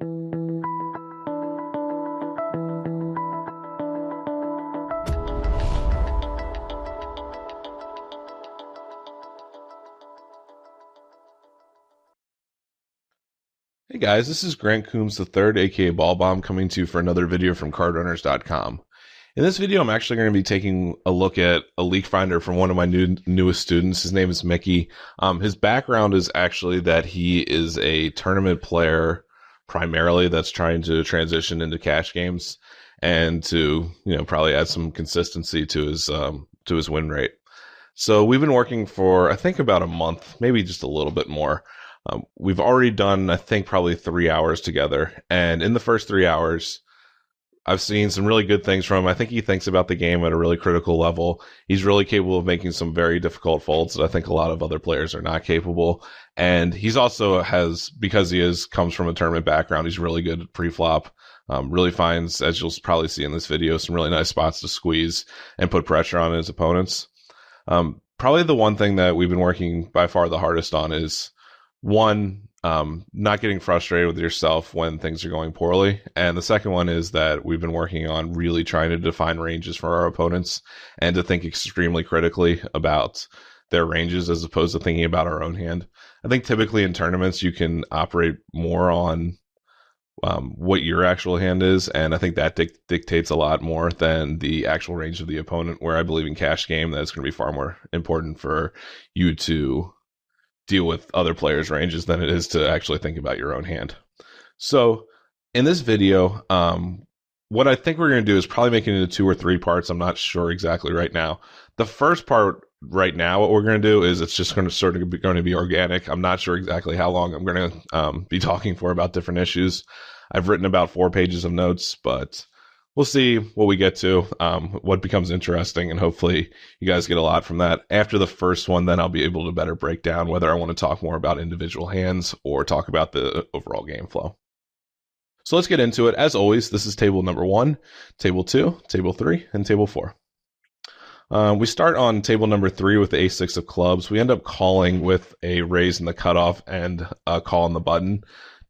Hey guys, this is Grant Coombs III, aka Balbomb, coming to you for another video from CardRunners.com. In this video, I'm actually going to be taking a look at a leak finder from one of my newest students. His name is Mickey. His background is actually that he is a tournament player primarily that's trying to transition into cash games and to, probably add some consistency to his win rate. So we've been working for, I think, about a month, maybe just a little bit more. We've already done, I think, probably 3 hours together. And in the first 3 hours, I've seen some really good things from him. I think he thinks about the game at a really critical level. He's really capable of making some very difficult folds that I think a lot of other players are not capable. And he's also because he comes from a tournament background, he's really good at pre-flop. Really finds, as you'll probably see in this video, some really nice spots to squeeze and put pressure on his opponents. Probably the one thing that we've been working by far the hardest on is one, not getting frustrated with yourself when things are going poorly. And the second one is that we've been working on really trying to define ranges for our opponents and to think extremely critically about their ranges as opposed to thinking about our own hand. I think typically in tournaments, you can operate more on what your actual hand is. And I think that dictates a lot more than the actual range of the opponent, where I believe in cash game, that's going to be far more important for you to deal with other players' ranges than it is to actually think about your own hand. So in this video, what I think we're going to do is probably make it into 2 or 3 parts. I'm not sure exactly right now. The first part right now, what we're going to do is it's just going to be organic. I'm not sure exactly how long I'm going to be talking for about different issues. I've written about 4 pages of notes, but we'll see what we get to, what becomes interesting, and hopefully you guys get a lot from that. After the first one, then I'll be able to better break down whether I want to talk more about individual hands or talk about the overall game flow. So let's get into it. As always, this is table number 1, table 2, table 3, and table 4. We start on table number 3 with the ace-6 of clubs. We end up calling with a raise in the cutoff and a call on the button.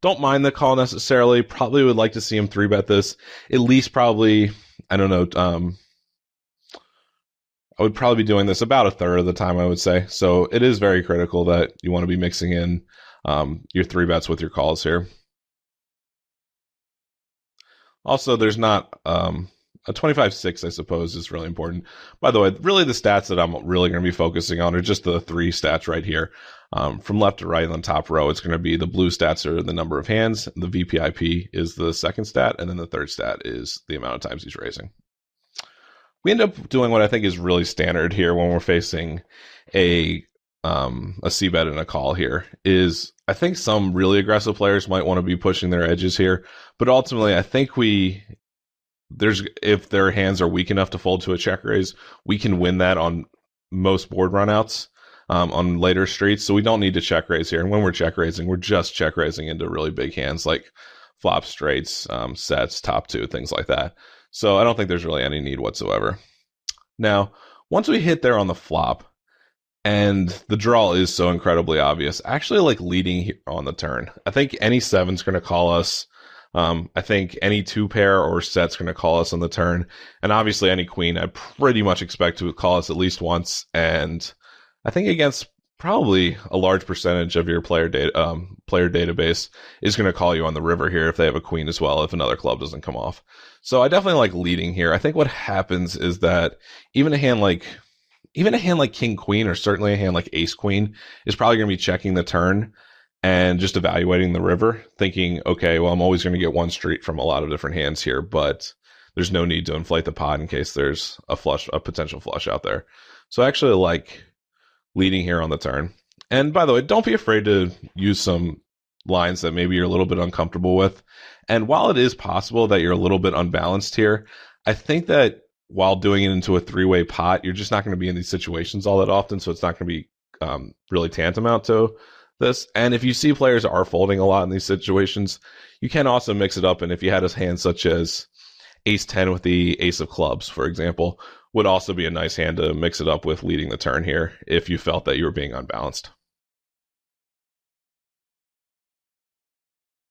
Don't mind the call necessarily. Probably would like to see him 3-bet this. At least probably, I don't know, I would probably be doing this about a third of the time, I would say. So it is very critical that you want to be mixing in your 3-bets with your calls here. Also, there's not a 25-6, I suppose, is really important. By the way, really the stats that I'm really going to be focusing on are just the 3 stats right here. From left to right on the top row, it's going to be the blue stats are the number of hands, the VPIP is the second stat, and then the third stat is the amount of times he's raising. We end up doing what I think is really standard here when we're facing a C-bet and a call here is I think some really aggressive players might want to be pushing their edges here, but ultimately I think if their hands are weak enough to fold to a check raise, we can win that on most board runouts on later streets. So we don't need to check raise here. And when we're check raising, we're just check raising into really big hands like flop straights, sets, top 2, things like that. So I don't think there's really any need whatsoever. Now, once we hit there on the flop, and the draw is so incredibly obvious, I actually like leading here on the turn. I think any 7's going to call us. I think any 2-pair or set's going to call us on the turn. And obviously any queen, I pretty much expect to call us at least once. And I think against probably a large percentage of your player database is going to call you on the river here if they have a queen as well, if another club doesn't come off. So I definitely like leading here. I think what happens is that even a hand like king queen, or certainly a hand like ace queen, is probably going to be checking the turn and just evaluating the river, thinking, okay, well, I'm always going to get one street from a lot of different hands here, but there's no need to inflate the pot in case there's a potential flush out there. So I actually like leading here on the turn. And by the way, don't be afraid to use some lines that maybe you're a little bit uncomfortable with. And while it is possible that you're a little bit unbalanced here, I think that while doing it into a 3-way pot, you're just not going to be in these situations all that often. So it's not going to be really tantamount to this. And if you see players are folding a lot in these situations, you can also mix it up. And if you had a hand such as ace 10 with the ace of clubs, for example, would also be a nice hand to mix it up with leading the turn here if you felt that you were being unbalanced.